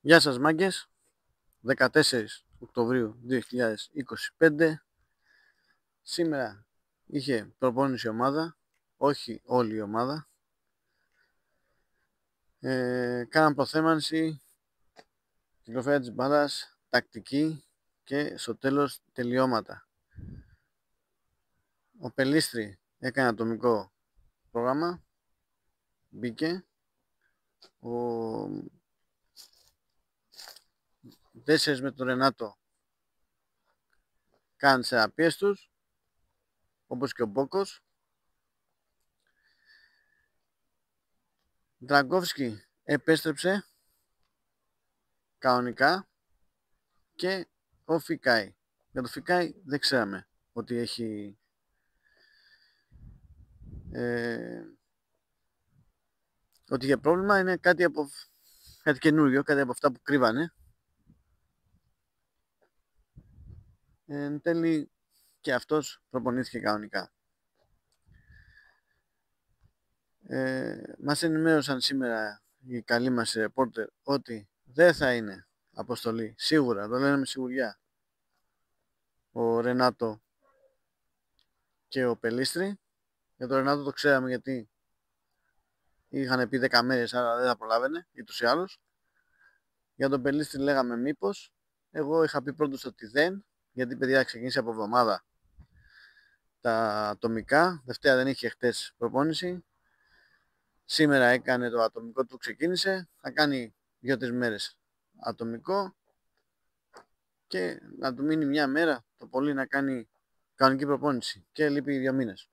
Γεια σας μάγκες, 14 Οκτωβρίου 2025. Σήμερα είχε προπόνηση ομάδα, όχι όλη η ομάδα. Κάναν προθέμανση, κυκλοφορία της μπάλας, τακτική και στο τέλος τελειώματα. Ο Πελίστρη έκανε ατομικό πρόγραμμα, μπήκε. Ο Δέσσερις με τον Ρενάτο κάνουν θεραπείες τους, όπως και ο Μπόκος. Δραγκόφσκι επέστρεψε κανονικά και ο Φικάη. Για το Φικάη δεν ξέραμε ότι έχει ότι είχε πρόβλημα. Είναι κάτι καινούργιο, κάτι από αυτά που κρύβανε. Εν τέλει και αυτός προπονήθηκε κανονικά. Μας ενημέρωσαν σήμερα οι καλοί μας ρεπόρτερ ότι δεν θα είναι αποστολή, σίγουρα, το λένε με σιγουριά, ο Ρενάτο και ο Πελίστρη. Για τον Ρενάτο το ξέραμε γιατί είχαν πει 10 μέρες, άρα δεν θα προλάβαινε ούτως ή άλλως. Για τον Πελίστρη λέγαμε μήπως. Εγώ είχα πει πρώτος ότι δεν, γιατί παιδιά ξεκίνησε από εβδομάδα τα ατομικά. Δευτέρα δεν είχε χτες προπόνηση. Σήμερα έκανε το ατομικό του, ξεκίνησε. Θα κάνει 2-3 μέρες ατομικό και να του μείνει μια μέρα το πολύ να κάνει κανονική προπόνηση. Και λείπει 2 μήνες.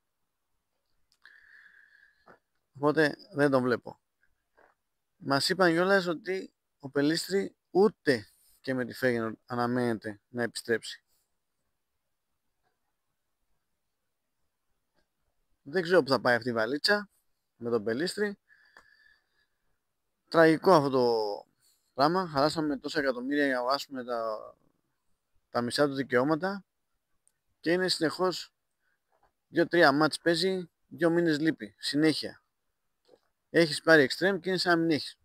Οπότε δεν τον βλέπω. Μας είπαν κιόλας ότι ο Πελίστρη ούτε και με τη Φέγενορντ αναμένεται να επιστρέψει. Δεν ξέρω που θα πάει αυτή η βαλίτσα με τον Πελίστρη. Τραγικό αυτό το πράγμα. Χαλάσαμε τόσα εκατομμύρια για να αγοράσουμε τα μισά του δικαιώματα και είναι συνεχώς 2-3 μάτς παίζει, 2 μήνες λείπει συνέχεια. Έχεις πάρει εξτρέμ και είναι σαν να μην έχεις.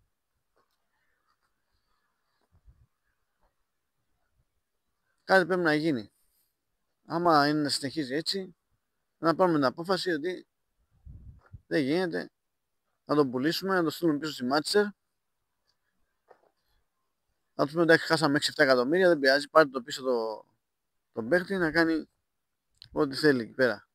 Κάτι πρέπει να γίνει. Άμα είναι να συνεχίζει έτσι, να πάρουμε την απόφαση ότι δεν γίνεται, να τον πουλήσουμε, να τον στείλουμε πίσω στη Manchester. Να του πούμε εντάξει, χάσαμε 6-7 εκατομμύρια, δεν πειράζει, πάρτε το πίσω τον παίχτη να κάνει ό,τι θέλει εκεί πέρα.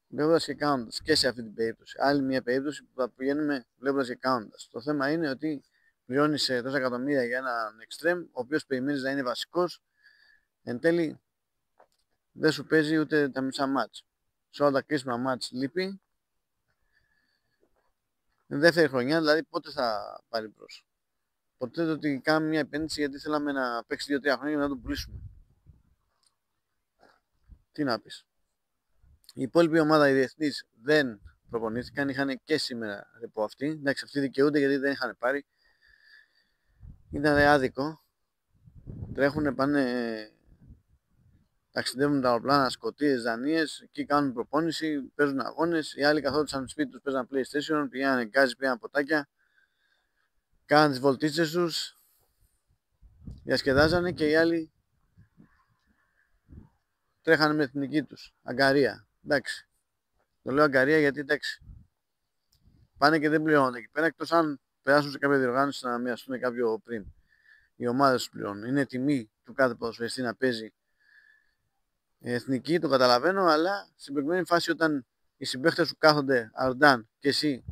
Βλέποντας και κάνοντας και σε αυτή την περίπτωση. Άλλη μια περίπτωση που θα πηγαίνουμε βλέποντας και κάνοντας. Το θέμα είναι ότι πληρώνεις τόσα εκατομμύρια για έναν extreme, ο οποίος περιμένεις να είναι βασικός, εν τέλει δεν σου παίζει ούτε τα μισά μάτς. Σε όλα τα κρίσιμα μάτς λείπει. Δεύτερη χρονιά, δηλαδή πότε θα πάρει μπρος. Ποτέ ότι κάνουμε μια επένδυση γιατί θέλαμε να παίξει 2-3 χρόνια για να τον πουλήσουμε. Τι να πεις. Η υπόλοιπη ομάδα, οι διεθνείς, δεν προπονήθηκαν. Είχαν και σήμερα ρεπό αυτοί. Εντάξει, αυτοί δικαιούνται γιατί δεν είχαν πάρει. Ήταν άδικο. Τρέχουν, πάνε, ταξιδεύουν τα αεροπλάνα, Σκωτίες, Δανίες. Εκεί κάνουν προπόνηση, παίζουν αγώνες. Οι άλλοι καθόντουσαν σπίτι τους, παίζαν PlayStation, πηγαίνανε γκάζι, πήγαν ποτάκια. Κάναν τις βολτίτσες τους. Διασκεδάζανε και οι άλλοι τρέχανε με εθνική τους. Αγκαρία. Εντάξει. Το λέω αγκαρία γιατί εντάξει. Πάνε και δεν πληρώνονται εκεί πέρα, εκτός αν περάσουν σε κάποια διοργάνωση να μοιραστούν κάποιο πριν. Οι ομάδες τους πληρώνουν. Είναι τιμή του κάθε ποδοσφαιριστή να παίζει εθνική, το καταλαβαίνω, αλλά στην προηγούμενη φάση όταν οι συμπαίχτες σου κάθονται αρντάν και εσύ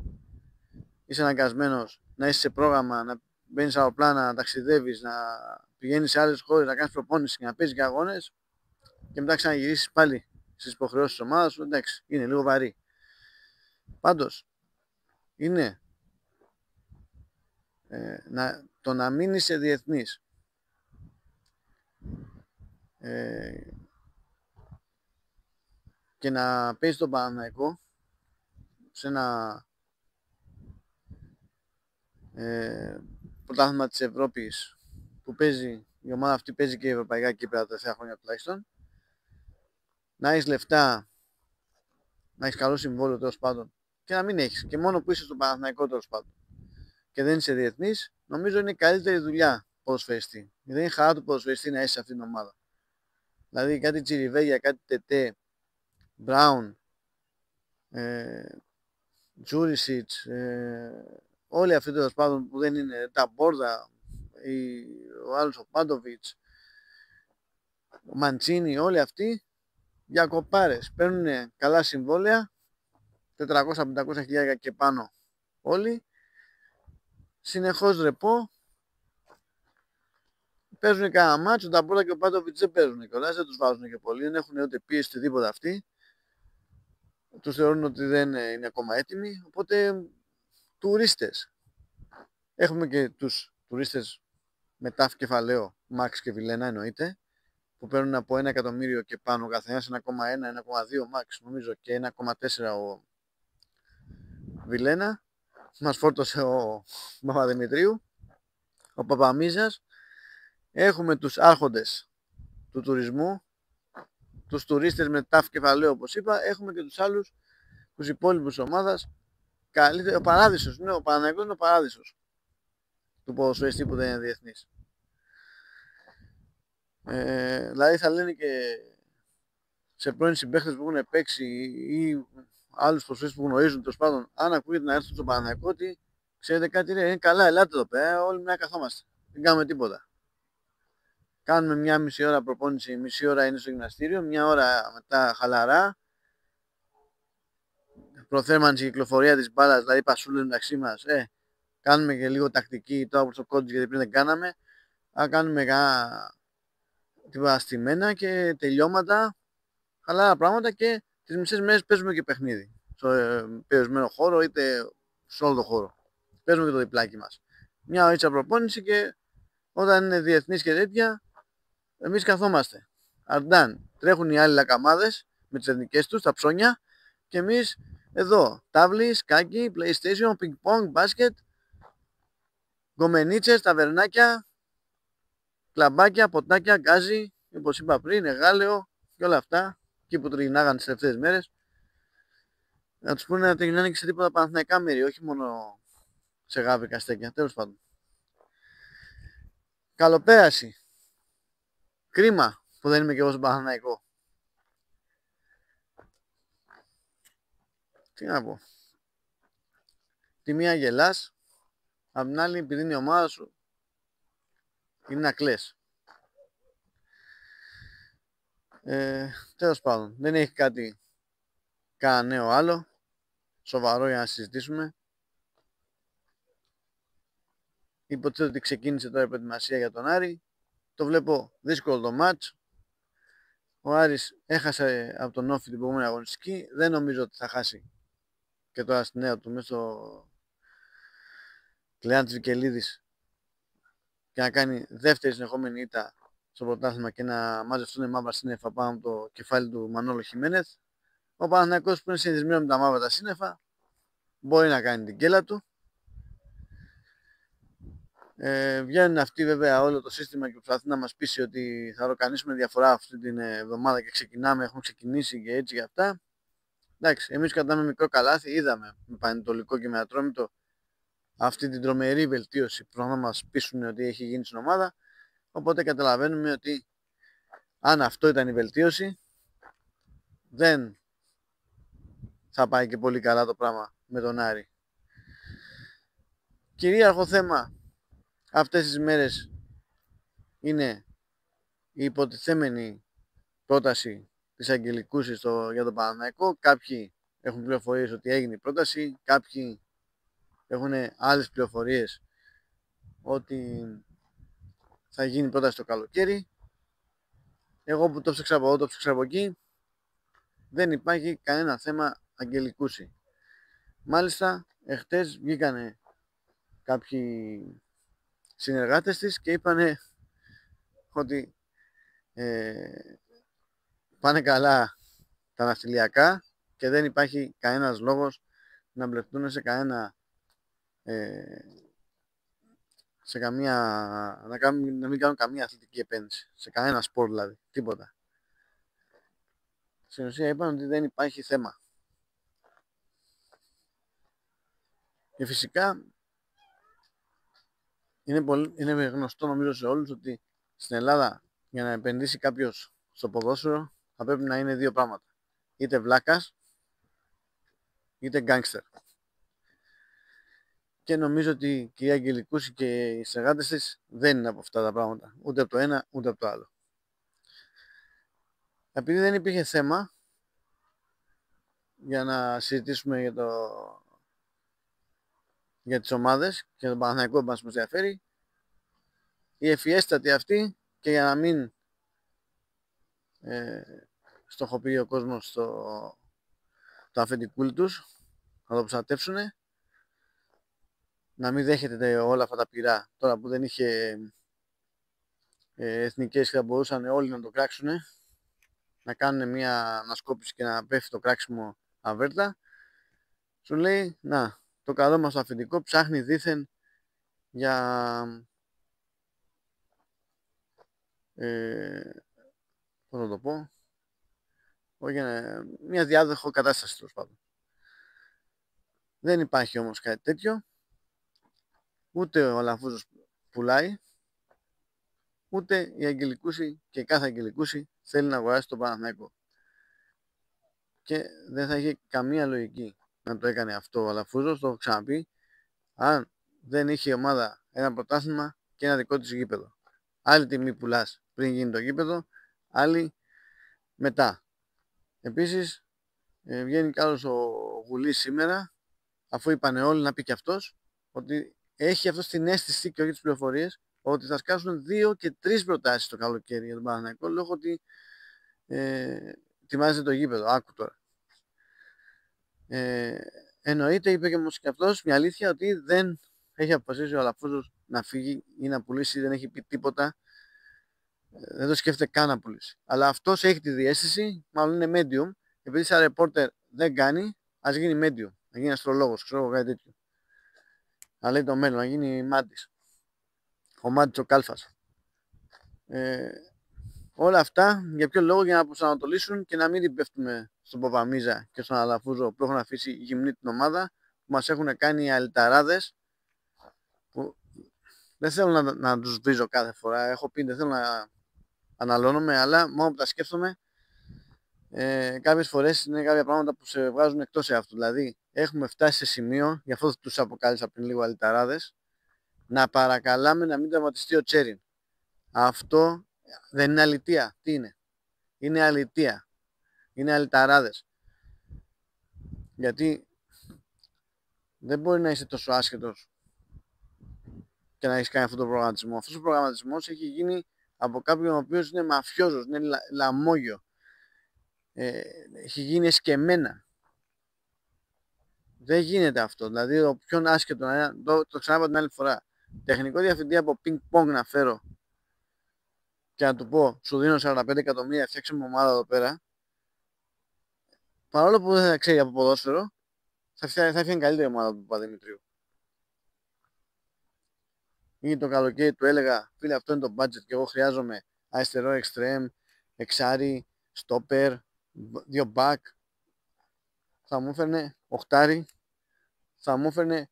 είσαι αναγκασμένος να είσαι σε πρόγραμμα, να μπαίνεις αεροπλάνα, να ταξιδεύεις, να πηγαίνεις σε άλλες χώρες, να κάνεις προπόνηση και να παίζεις και αγώνες και μετά ξαναγυρίσεις πάλι στις υποχρεώσεις της ομάδας σου, εντάξει, είναι λίγο βαρύ. Πάντως, είναι το να μην είσαι διεθνής και να παίζει τον Παναθηναϊκό σε ένα πρωτάθλημα της Ευρώπης που παίζει, η ομάδα αυτή παίζει και ευρωπαϊκά κύπελλα τα τελευταία χρόνια τουλάχιστον, να έχεις λεφτά, να έχεις καλό συμβόλαιο τέλος πάντων και να μην έχεις. Και μόνο που είσαι στο Παναθηναϊκό τέλος πάντων και δεν είσαι διεθνής, νομίζω είναι η καλύτερη δουλειά ποδοσφαιριστή. Δεν είναι χαρά του ποδοσφαιριστή να είσαι σε αυτήν την ομάδα. Δηλαδή κάτι Τσιριβέγια, κάτι Τετέ, Μπράουν, Τζούρισιτς, όλοι αυτοί τέλος πάντων που δεν είναι τα Μπόρδα, ο άλλος ο Πάντοβιτς, ο Μαντσίνι, όλοι αυτοί για κοπάρες παίρνουν καλά συμβόλαια, 400-500 χιλιάρια και πάνω όλοι, συνεχώς ρεπό, παίζουν κανένα μάτσο, τα Μπόρδα και ο Πάντοβιτς δεν παίζουν κιόλας, δεν τους βάζουν και πολύ, δεν έχουν ούτε πίεση ούτε τίποτα αυτοί, τους θεωρούν ότι δεν είναι ακόμα έτοιμοι, οπότε τουρίστες. Έχουμε και τους τουρίστες με τάφ κεφαλαίο, Μαξ και Βιλένα εννοείται, που παίρνουν από 1 εκατομμύριο και πάνω καθένας, 1,1, 1,2 Μαξ νομίζω και 1,4 ο Βιλένα. Μας φόρτωσε ο Παπαδημητρίου, ο Παπαμίζας. Έχουμε τους άρχοντες του τουρισμού, τους τουρίστες με τάφ κεφαλαίο όπως είπα. Έχουμε και τους άλλους, τους υπόλοιπους ομάδας. Ο παράδεισος, ναι, ο Παναθηναϊκός είναι ο παράδεισος του ποδοσφαιριστή που δεν είναι διεθνής. Δηλαδή θα λένε και σε πρώην συμπαίχτες που έχουν παίξει ή άλλους ποδοσφαιριστές που γνωρίζουν, τέλος πάντων, αν ακούγεται να έρθουν στο Παναθηναϊκό, ότι ξέρετε κάτι, ρε, είναι καλά, ελάτε εδώ πέρα, όλοι μια καθόμαστε. Δεν κάνουμε τίποτα. Κάνουμε μια μισή ώρα προπόνηση, μισή ώρα είναι στο γυμναστήριο, μια ώρα μετά χαλαρά. Προθέρμανση, κυκλοφορία της μπάλας, δηλαδή πασούλες μεταξύ μας. Κάνουμε και λίγο τακτική τώρα προς το κόντζ, γιατί πριν δεν κάναμε. Κάνουμε τίποτα στημένα και τελειώματα, χαλάρα πράγματα, και τις μισές μέρες παίζουμε και παιχνίδι. Στο περιορισμένο χώρο είτε σε όλο το χώρο. Παίζουμε και το διπλάκι μας. Μια ωρίτσα προπόνηση και όταν είναι διεθνής και τέτοια, εμείς καθόμαστε. Αρντάν, τρέχουν οι άλλοι λακαμάδες με τις εθνικές τους, τα ψώνια, και εμείς εδώ, τάβλη, σκάκι, PlayStation, ping pong, μπάσκετ, γκομενίτσες, ταβερνάκια, κλαμπάκια, ποτάκια, γκάζι, όπως είπα πριν, εγάλεο και όλα αυτά, εκεί που τριγυνάγαν τις τελευταίες μέρες. Να τους πούνε να τριγυνάνε και σε τίποτα παναθηναϊκά μέρη, όχι μόνο σε γάβρικα στέκια, τέλος πάντων. Καλοπέραση. Κρίμα που δεν είμαι και εγώ στον Παναθηναϊκό. Τι να πω. Τη μία γελάς, απ' την άλλη επειδή είναι η ομάδα σου, είναι να κλαις. Τέλος πάντων, δεν έχει κάτι κανένα νέο άλλο σοβαρό για να συζητήσουμε. Υποτίθεται ότι ξεκίνησε τώρα η προετοιμασία για τον Άρη. Το βλέπω δύσκολο το μάτς. Ο Άρης έχασε από τον Όφη την προηγούμενη αγωνιστική. Δεν νομίζω ότι θα χάσει και τώρα στη νέα του μέσα στο Κλεάνθης Βικελίδης και να κάνει δεύτερη συνεχόμενη ήττα στο πρωτάθλημα και να μαζευτούν μαύρα σύννεφα πάνω από το κεφάλι του Μανόλο Χιμένεθ. Ο Παναθηναϊκός που είναι συνηθισμένο με τα μαύρα τα σύννεφα μπορεί να κάνει την κέλα του. Βγαίνουν αυτοί βέβαια όλο το σύστημα και προσπαθούν να μας πείσει ότι θα ροκανίσουμε διαφορά αυτή την εβδομάδα και ξεκινάμε, έχουμε ξεκινήσει και έτσι και αυτά. Εντάξει, εμείς κρατάμε μικρό καλάθι, είδαμε με Πανετολικό και με Ατρόμητο αυτή την τρομερή βελτίωση που θα μας πείσουν ότι έχει γίνει στην ομάδα, οπότε καταλαβαίνουμε ότι αν αυτό ήταν η βελτίωση δεν θα πάει και πολύ καλά το πράγμα με τον Άρη. Κυρίαρχο θέμα αυτές τις μέρες είναι η υποτιθέμενη πρόταση της Αγγελικούσης για τον Παναθηναϊκό. Κάποιοι έχουν πληροφορίες ότι έγινε η πρόταση, κάποιοι έχουν άλλες πληροφορίες ότι θα γίνει πρόταση το καλοκαίρι. Εγώ που το ψάξα από εδώ, το ψάξα από εκεί, δεν υπάρχει κανένα θέμα Αγγελικούση. Μάλιστα, εχθές βγήκανε κάποιοι συνεργάτες της και είπανε ότι πάνε καλά τα ναυτιλιακά και δεν υπάρχει κανένας λόγος να μπλεχτούν σε κανένα να μην κάνουν καμία αθλητική επένδυση σε κανένα σπορ, δηλαδή, τίποτα. Στην ουσία είπαν ότι δεν υπάρχει θέμα. Και φυσικά είναι γνωστό νομίζω σε όλους ότι στην Ελλάδα για να επενδύσει κάποιος στο ποδόσφαιρο θα πρέπει να είναι δύο πράγματα. Είτε βλάκας είτε γκάνγκστερ. Και νομίζω ότι η κυρία Αγγελικούση και οι συνεργάτες της δεν είναι από αυτά τα πράγματα. Ούτε από το ένα ούτε από το άλλο. Επειδή δεν υπήρχε θέμα για να συζητήσουμε για τις ομάδες και τον Παναθηναϊκό που μας ενδιαφέρει, η ευφιέστατη αυτή, και για να μην στοχοποιεί ο κόσμος το αφεντικούλι τους, να το προστατεύσουν, να μην δέχεται όλα αυτά τα πυρά τώρα που δεν είχε εθνικές και θα μπορούσαν όλοι να το κράξουν, να κάνουν μια ανασκόπηση και να πέφτει το κράξιμο αβέρτα. Σου λέει, να, το καλό μας το αφεντικό ψάχνει δήθεν για πώς να το πω, όχι, μια διάδοχο κατάσταση τέλος πάντων. Δεν υπάρχει όμως κάτι τέτοιο. Ούτε ο Αλαφούζος πουλάει, ούτε η Αγγελικούση και κάθε Αγγελικούση θέλει να αγοράσει τον Παναθηναϊκό. Και δεν θα είχε καμία λογική να το έκανε αυτό ο Αλαφούζος, το έχω ξαναπεί, αν δεν είχε η ομάδα ένα πρωτάθλημα και ένα δικό της γήπεδο. Άλλη τιμή πουλάς πριν γίνει το γήπεδο, άλλη μετά. Επίσης βγαίνει κι άλλος ο Γουλής σήμερα, αφού είπανε όλοι, να πει κι αυτός ότι έχει αυτό την αίσθηση και όχι τις πληροφορίες ότι θα σκάσουν 2 και 3 προτάσεις το καλοκαίρι για τον Παναθηναϊκό, λόγω ότι ετοιμάζεται το γήπεδο. Άκου τώρα. Εννοείται, είπε και αυτός μια αλήθεια, ότι δεν έχει αποφασίσει ο Αλαφούζος να φύγει ή να πουλήσει, δεν έχει πει τίποτα, δεν το σκέφτεται καν να πουλήσει. Αλλά αυτός έχει τη διαίσθηση, μάλλον είναι medium, επειδή σαν reporter δεν κάνει, ας γίνει medium, να γίνει αστρολόγος, ξέρω εγώ, κάτι τέτοιο. Να λέει το μέλλον, να γίνει Μάντης. Ο Μάντης ο Κάλφας. Όλα αυτά για ποιο λόγο? Για να προσανατολίσουν και να μην την πέφτουμε στον Παπαμίζα και στον Αλαφούζο που έχουν αφήσει γυμνή την ομάδα, που μας έχουν κάνει οι αλυταράδες, που δεν θέλω να τους βρίζω κάθε φορά. Έχω πει, δεν θέλω να αναλώνομαι, αλλά μόνο που τα σκέφτομαι, κάποιες φορές είναι κάποια πράγματα που σε βγάζουν εκτός εαυτού. Δηλαδή έχουμε φτάσει σε σημείο, γι' αυτό τους αποκάλυψα πριν λίγο αλυταράδες, να παρακαλάμε να μην τραυματιστεί ο Τσέριν. Αυτό δεν είναι αλητεία. Τι είναι? Είναι αλητεία. Είναι αλυταράδες. Γιατί δεν μπορεί να είσαι τόσο άσχετος και να έχεις κάνει αυτό το προγραμματισμό. Αυτός ο προγραμματισμός έχει γίνει από κάποιον ο οποίος είναι μαφιόζος, είναι λαμόγιο. Έχει γίνει εσκεμμένα. Δεν γίνεται αυτό. Δηλαδή, ο πιο άσχετο, το ξανάπα την άλλη φορά, τεχνικό διευθυντή από ping-pong να φέρω και να του πω, σου δίνω 45 εκατομμύρια, φτιάξε μου ομάδα εδώ πέρα, παρόλο που δεν θα ξέρει από ποδόσφαιρο, θα φτιάχνει καλύτερη ομάδα του Παπαδημητρίου. Ή το καλοκαίρι του έλεγα, φίλε, αυτό είναι το budget και εγώ χρειάζομαι αριστερό εξτρέμ, εξάρι, στόπερ, 2 back. Θα μου έφερνε οχτάρι, θα μου έφερνε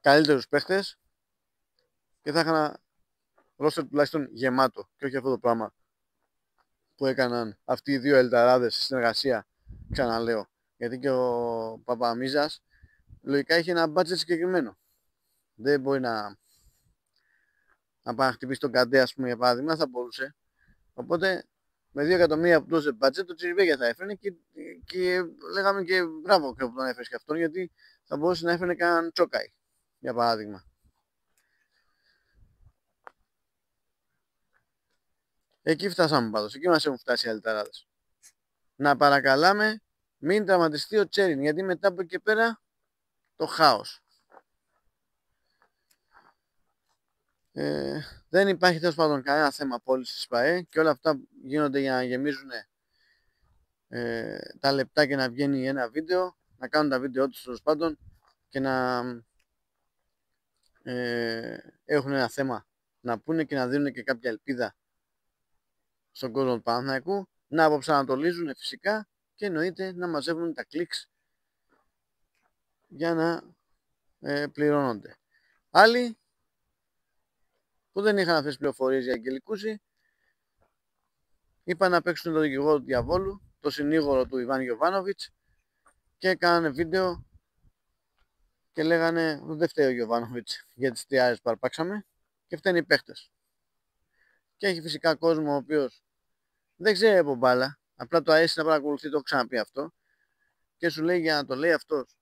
καλύτερους παίχτες και θα είχα ρόστερ τουλάχιστον γεμάτο. Και όχι αυτό το πράγμα που έκαναν αυτοί οι δύο ελταράδες στη συνεργασία, ξαναλέω. Γιατί και ο Παπαμίζας λογικά είχε ένα budget συγκεκριμένο. Δεν μπορεί να πάει να χτυπήσει τον Καντέ, ας πούμε, για παράδειγμα, θα μπορούσε. Οπότε με 2 εκατομμύρια που δώσε budget, το Τσιριβέγια θα έφερνε και λέγαμε και μπράβο και που τον έφερε και αυτόν, γιατί θα μπορούσε να έφερνε κανέναν Τσόκαη, για παράδειγμα. Εκεί φτάσαμε πάντως, εκεί μας έχουν φτάσει οι αλυταράδες. Να παρακαλάμε μην τραυματιστεί ο Τσέριν, γιατί μετά από εκεί και πέρα το χάος. Δεν υπάρχει τέλος πάντων κανένα θέμα πώλησης ΠΑΕ και όλα αυτά γίνονται για να γεμίζουν τα λεπτά και να βγαίνει ένα βίντεο, να κάνουν τα βίντεο τους τέλος πάντων και να έχουν ένα θέμα να πούνε και να δίνουν και κάποια ελπίδα στον κόσμο του Παναθηναϊκού, να αποπροσανατολίζουν φυσικά και εννοείται να μαζεύουν τα κλικς για να πληρώνονται. Άλλοι που δεν είχαν αυτές τις πληροφορίες για Αγγελικούση είπαν να παίξουν τον δικηγόρο του διαβόλου, το συνήγορο του Ιβάν Γιοβάνοβιτς, και έκαναν βίντεο και λέγανε δεν φταίει ο Γιοβάνοβιτς για τις τριάρες που αρπάξαμε και φταίνουν οι παίχτες. Και έχει φυσικά κόσμο ο οποίος δεν ξέρει από μπάλα, απλά το αρέσει να παρακολουθεί, το έχω ξαναπεί αυτό, και σου λέει για να το λέει αυτός.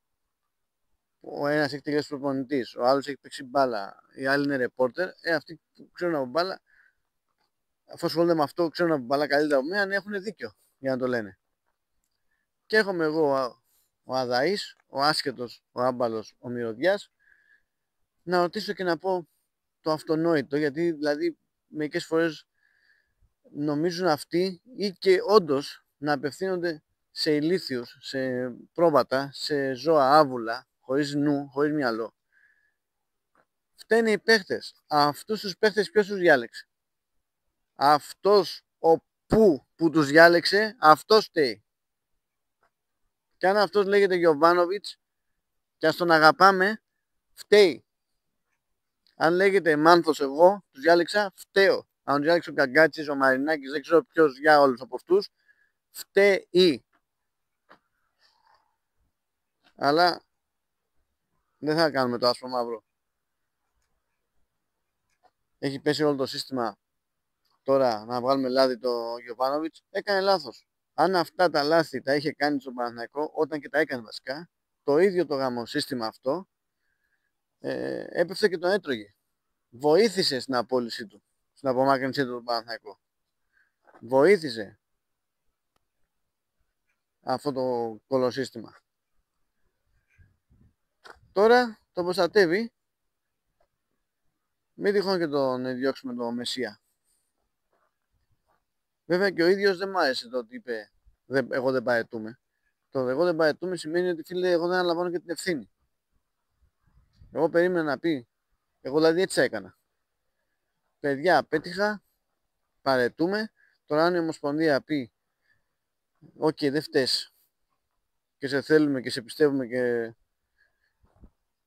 Ο ένας έχει τελειώσει προπονητής, ο άλλος έχει παίξει μπάλα, οι άλλοι είναι ρεπόρτερ. Αυτοί που ξέρουν από μπάλα, αφού ασχολούνται με αυτό, ξέρουν από μπάλα καλύτερα από μένα, έχουν δίκιο για να το λένε. Και έρχομαι εγώ, ο αδαής, ο άσχετος, ο άμπαλος, ο μυρωδιάς, να ρωτήσω και να πω το αυτονόητο, γιατί δηλαδή μερικές φορές νομίζουν αυτοί ή και όντως να απευθύνονται σε ηλίθιους, σε πρόβατα, σε ζώα άβουλα, χωρίς νου, χωρίς μυαλό. Φταίνε οι παίχτες. Αυτούς τους παίχτες ποιος τους διάλεξε? Αυτός ο που τους διάλεξε, αυτός φταίει. Και αν αυτός λέγεται Γιοβάνοβιτς και ας τον αγαπάμε, φταίει. Αν λέγεται Μάνθος εγώ, τους διάλεξα, φταίω. Αν τους διάλεξε ο Καγκάτσης, ο Μαρινάκης, δεν ξέρω ποιος για όλους από αυτούς, φταίει. Αλλά δεν θα κάνουμε το άσπρο μαύρο. Έχει πέσει όλο το σύστημα τώρα να βγάλουμε λάδι το Γιοβάνοβιτς. Έκανε λάθος. Αν αυτά τα λάθη τα είχε κάνει στον Παναθηναϊκό, όταν και τα έκανε βασικά, το ίδιο το γάμο σύστημα αυτό έπεφτε και τον έτρωγε. Βοήθησε στην απόλυσή του, στην απομάκρυνσή του τον Παναθηναϊκό. Βοήθησε αυτό το κολοσύστημα. Τώρα το προστατεύει. Μην τυχόν και τον διώξουμε τον Μεσσία. Βέβαια και ο ίδιος δεν μ' άρεσε το ότι είπε εγώ δεν παρετούμε. Το εγώ δεν παρετούμε σημαίνει ότι φίλε εγώ δεν αναλαμβάνω και την ευθύνη. Εγώ περίμενα να πει, εγώ δηλαδή έτσι έκανα. Παιδιά, πέτυχα, παρετούμε. Τώρα αν η Ομοσπονδία πει οκ, δεν φταίς και σε θέλουμε και σε πιστεύουμε και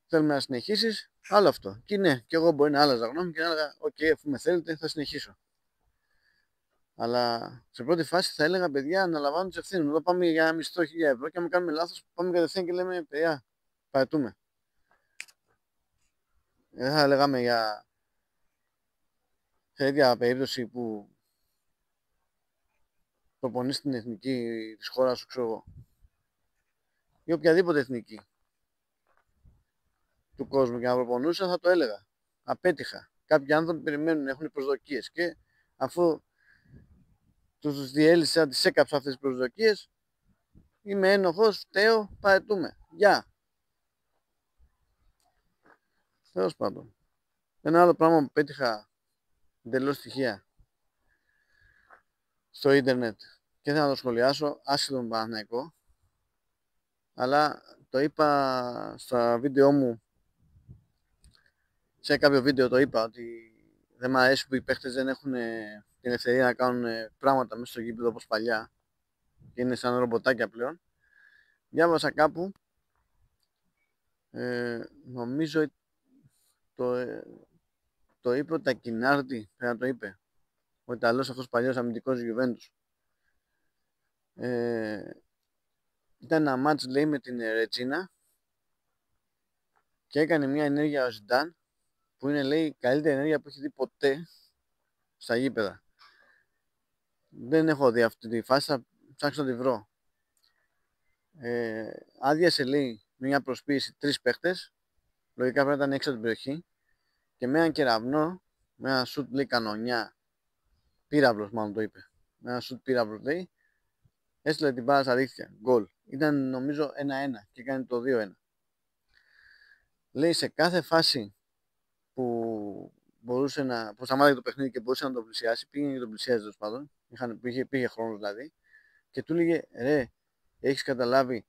θέλουμε να συνεχίσεις, άλλο αυτό. Και ναι, και εγώ μπορεί να άλλαζα γνώμη και να έλεγα οκ, αφού με θέλετε θα συνεχίσω. Αλλά σε πρώτη φάση θα έλεγα παιδιά, αναλαμβάνω τις ευθύνες. Εδώ πάμε για μισθό 1.000 ευρώ και αν κάνουμε λάθος, πάμε κατευθείαν και λέμε παιδιά, παρετούμε. Δεν θα λέγαμε για τέτοια περίπτωση που προπονείς την εθνική της χώρας σου, ξέρω εγώ, ή οποιαδήποτε εθνική του κόσμου και να προπονούσα, θα το έλεγα. Απέτυχα. Κάποιοι άνθρωποι περιμένουν, έχουν προσδοκίες και αφού τους διέλυσα, τις έκαψα αυτές τις προσδοκίες, είμαι ένοχος, φταίω, παρετούμε. Γεια. Τέλος πάντων. Ένα άλλο πράγμα που πέτυχα εντελώς στοιχεία στο ίντερνετ και θέλω να το σχολιάσω, άσχετο με Παναθηναϊκό, αλλά το είπα στα βίντεο μου, σε κάποιο βίντεο το είπα ότι δεν μου αρέσει που οι παίχτες δεν έχουν την ελευθερία να κάνουν πράγματα μέσα στο γήπεδο όπως παλιά και είναι σαν ρομποτάκια πλέον. Διάβασα κάπου, νομίζω το είπε ο Τακινάρτη, πρέπει να το είπε, ο Ιταλός αυτός παλιός αμυντικός Γιουβέντους. Ήταν ένα μάτς λέει με την Ρετζίνα και έκανε μια ενέργεια ο Ζιντάν που είναι λέει η καλύτερη ενέργεια που έχει δει ποτέ στα γήπεδα. Δεν έχω δει αυτή τη φάση, θα ψάξω να τη βρω. Άδειασε λέει μια προσποίηση 3 παίχτες, λογικά πρέπει να ήταν έξω από την περιοχή, και με έναν κεραυνό, με ένα σουτ λέει κανονιά, πύραυλος μάλλον το είπε, με ένα σουτ πύραυλος λέει, έστειλε την μπάλα στα δίχτυα, γκολ. Ήταν νομίζω 1-1 και έκανε το 2-1. Λέει σε κάθε φάση που μπορούσε που σταμάτησε το παιχνίδι και μπορούσε να το πλησιάσει, πήγαινε και το πλησιάζει τέλος πάντων, πήγε χρόνο δηλαδή, και του έλεγε ρε, έχεις καταλάβει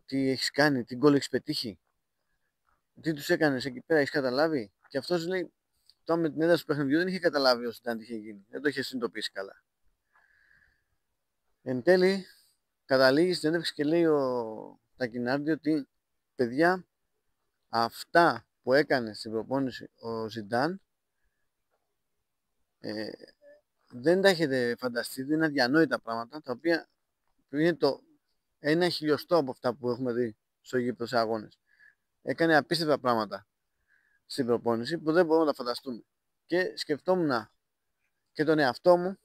τι έχεις κάνει, τι γκολ έχεις πετύχει, τι τους έκανες εκεί πέρα, έχεις καταλάβει? Και αυτός λέει, τώρα με την ένταση του παιχνιδιού δεν είχε καταλάβει όσο ήταν τι είχε γίνει, δεν το είχε συνειδητοποιήσει καλά. Εν τέλει, καταλήγει στην έντευξη και λέει ο Τακινάρντι ότι παιδιά, αυτά που έκανε στην προπόνηση ο Ζιντάν δεν τα έχετε φανταστεί, είναι αδιανόητα πράγματα, τα οποία είναι το 1/1000 από αυτά που έχουμε δει στο γήπεδο σε αγώνες. Έκανε απίστευτα πράγματα στην προπόνηση που δεν μπορούμε να τα φανταστούμε. Και σκεφτόμουν και τον εαυτό μου.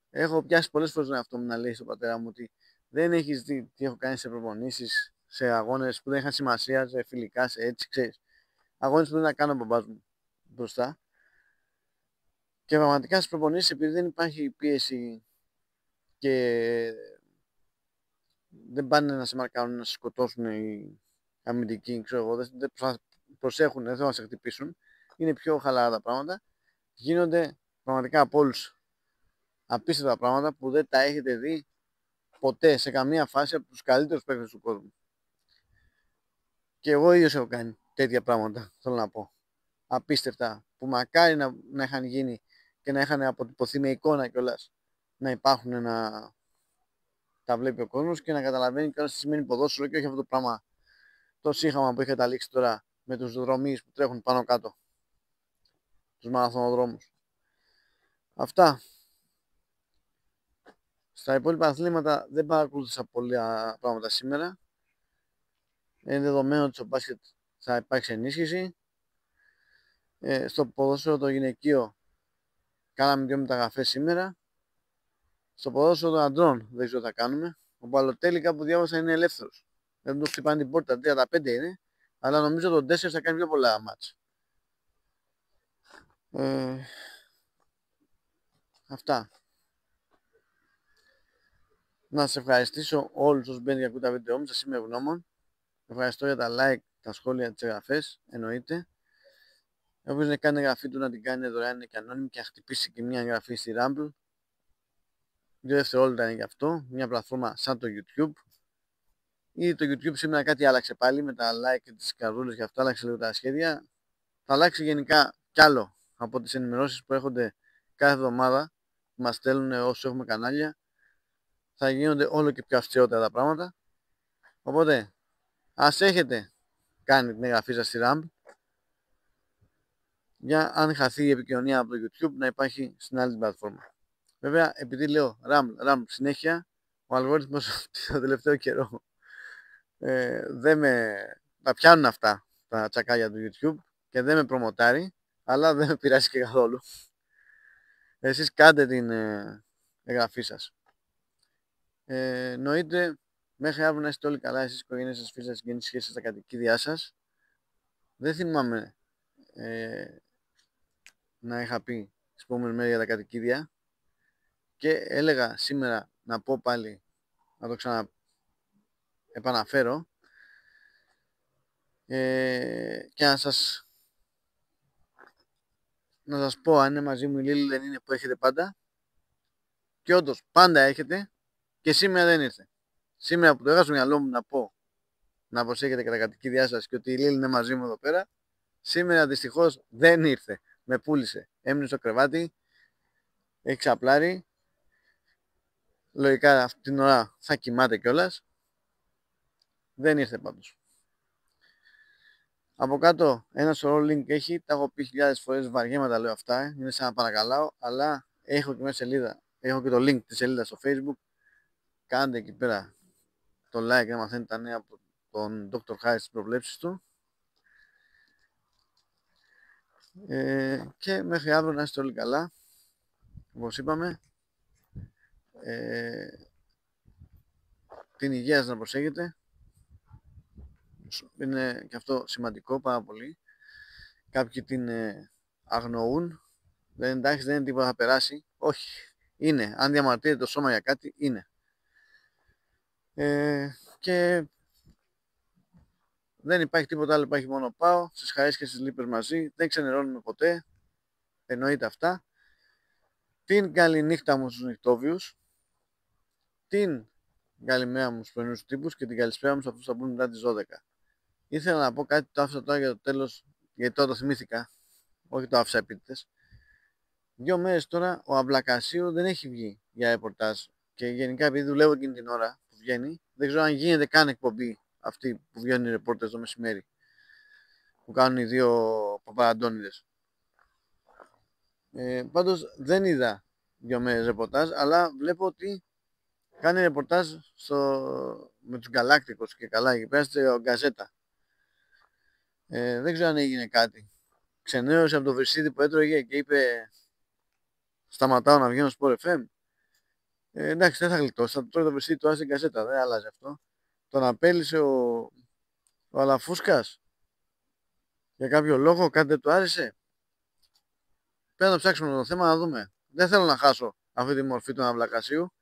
Έχω πιάσει πολλές φορές τον εαυτό μου να λέει στον πατέρα μου ότι δεν έχεις δει τι έχω κάνει σε προπονήσεις, σε αγώνες που δεν είχαν σημασία, σε φιλικά, σε έτσι, ξέρεις. Αγώνες που δεν τα κάνω ο μπαμπάς μου μπροστά. Και πραγματικά στις προπονήσεις, επειδή δεν υπάρχει πίεση και δεν πάνε να σε μαρκάρουν, να σε σκοτώσουν οι αμυντικοί, ξέρω εγώ, δεν προσέχουν, δεν θέλουν να σε χτυπήσουν, είναι πιο χαλαρά τα πράγματα. Γίνονται πραγματικά από όλους απίστευτα πράγματα που δεν τα έχετε δει ποτέ σε καμία φάση από τους καλύτερους παίκτες του κόσμου. Και εγώ ίδιος έχω κάνει τέτοια πράγματα, θέλω να πω. Απίστευτα, που μακάρι να είχαν γίνει και να είχαν αποτυπωθεί με εικόνα κιόλας, να υπάρχουν, να τα βλέπει ο κόσμος και να καταλαβαίνει κιόλας τι σημαίνει ποδόσφαιρο και όχι αυτό το πράγμα, το σύγχαμα που είχε καταλήξει τώρα με τους δρομείς που τρέχουν πάνω κάτω, τους μαραθωνοδρόμους. Αυτά. Στα υπόλοιπα αθλήματα δεν παρακολούθησα πολλά πράγματα σήμερα. Είναι δεδομένο ότι στο μπάσκετ θα υπάρξει ενίσχυση. Στο ποδόσφαιρο το γυναικείο κάναμε 2 μεταγραφές σήμερα. Στο ποδόσφαιρο των αντρών δεν ξέρω τι θα κάνουμε. Ο Μπαλοτέλη, κάπου διάβασα, είναι ελεύθερος. Δεν του χτυπάνε την πόρτα, 35 είναι. Αλλά νομίζω τον 4 θα κάνει πιο πολλά μάτς. Αυτά. Να σας ευχαριστήσω όλους όσους μπαίνετε και ακούτε τα βίντεο μου. Σας είμαι ευγνώμων. Ευχαριστώ για τα like, τα σχόλια, τις εγγραφές. Εννοείται. Όποιος δεν κάνει εγγραφή του να την κάνει δωρεάν, είναι και ανώνυμη, και να χτυπήσει και μια εγγραφή στη Rumble. 2 δευτερόλεπτα είναι γι' αυτό. Μια πλατφόρμα σαν το YouTube. Ή το YouTube σήμερα κάτι άλλαξε πάλι με τα like και τις καρδούλες και αυτά. Άλλαξε λίγο τα σχέδια. Θα αλλάξει γενικά κι άλλο από τις ενημερώσεις που έρχονται κάθε εβδομάδα που μας στέλνουν όσους έχουμε κανάλια. Θα γίνονται όλο και πιο αυστηρότερα τα πράγματα. Οπότε ας έχετε κάνει την εγγραφή σας στη Rumble, για αν χαθεί η επικοινωνία από το YouTube να υπάρχει στην άλλη πλατφόρμα. Βέβαια, επειδή λέω RAM συνέχεια, ο αλγόριθμος το τελευταίο καιρό δεν τα πιάνουν αυτά τα τσακάλια του YouTube και δεν με προμοτάρει, αλλά δεν με πειράζει και καθόλου. Εσείς κάντε την εγγραφή σας. Εννοείται, μέχρι αύριο να είστε όλοι καλά, εσείς, οικογένειες σας, φίλοι σας, συγγενείς, σχέσεις σας, τα κατοικίδια σας. Δεν θυμάμαι να είχα πει τις επόμενες μέρες για τα κατοικίδια και έλεγα σήμερα να πω πάλι, να το ξαναεπαναφέρω και να σας πω αν είναι μαζί μου η Λίλη, δεν είναι, που έχετε πάντα, και όντως πάντα έχετε, και σήμερα δεν ήρθε. Σήμερα που το είχα στο μυαλό μου να πω να προσέχετε και τα κατοικίδια σας και ότι η Λίλη είναι μαζί μου εδώ πέρα, σήμερα δυστυχώς δεν ήρθε. Με πούλησε. Έμεινε στο κρεβάτι, έχει ξαπλάρει. Λογικά αυτή την ώρα θα κοιμάται κιόλας. Δεν ήρθε πάντως. Από κάτω ένα σωρό link έχει. Τα έχω πει χιλιάδες φορές, βαριέμαι τα λέω αυτά. Είναι σαν να παρακαλάω, αλλά έχω και μια σελίδα. Έχω και το link της σελίδας στο Facebook. Κάντε εκεί πέρα το like να μαθαίνετε τα νέα από τον Dr. Harris στις προβλέψεις του. Και μέχρι αύριο να είστε όλοι καλά. Όπως είπαμε, την υγεία σας να προσέχετε. Είναι και αυτό σημαντικό πάρα πολύ. Κάποιοι την αγνοούν. Δεν εντάξει, δεν είναι τίποτα, θα περάσει. Όχι, είναι. Αν διαμαρτύρεται το σώμα για κάτι, είναι. Και δεν υπάρχει τίποτα άλλο, υπάρχει μόνο πάω στις χαρές και στις λύπες μαζί. Δεν ξενερώνουμε ποτέ. Εννοείται αυτά. Την καληνύχτα μου στους νυχτόβιους. Την καλημέρα μου στους πρωινούς τύπους και την καλησπέρα μου σε αυτούς που θα μπουν μετά τις 12. Ήθελα να πω κάτι, το άφησα τώρα για το τέλος, γιατί τώρα το θυμήθηκα. Όχι, το άφησα επίτηδες. 2 μέρες τώρα ο Αμπλακασίου δεν έχει βγει για ρεπορτάζ. Και γενικά, επειδή δουλεύω εκείνη την ώρα που βγαίνει, δεν ξέρω αν γίνεται καν εκπομπή αυτοί που βγαίνουν οι ρεπόρτες το μεσημέρι, που κάνουν οι δύο παπαραντώνιδες. Πάντως δεν είδα 2 μέρες ρεπορτάζ, αλλά βλέπω ότι κάνει ρεπορτάζ με τους Γκαλάκτικους και καλά εκεί πέρα στη Γκαζέτα. Δεν ξέρω αν έγινε κάτι. Ξενέρωσε από το Βρυσίδι που έτρωγε και είπε σταματάω να βγαίνω στο Sport FM. Εντάξει, δεν θα γλιτώσει. Θα το τρώει το Βρυσίδι του στην Γκαζέτα. Δεν αλλάζει αυτό. Τον απέλησε ο Αλαφούσκας για κάποιο λόγο, κάτι δεν του άρεσε. Πρέπει να το ψάξουμε το θέμα να δούμε. Δεν θέλω να χάσω αυτή τη μορφή του Ναυλακασίου,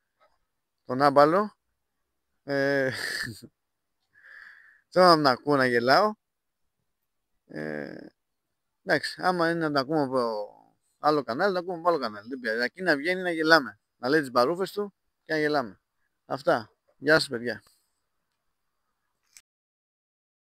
τον άμπαλο. Θέλω να τον ακούω να γελάω. Εντάξει, άμα είναι να τα ακούμε από άλλο κανάλι, να ακούμε από άλλο κανάλι. Δεν πειράζει. Εκεί να βγαίνει να γελάμε. Να λέει τις μπαρούφες του και να γελάμε. Αυτά. Γεια σας, παιδιά.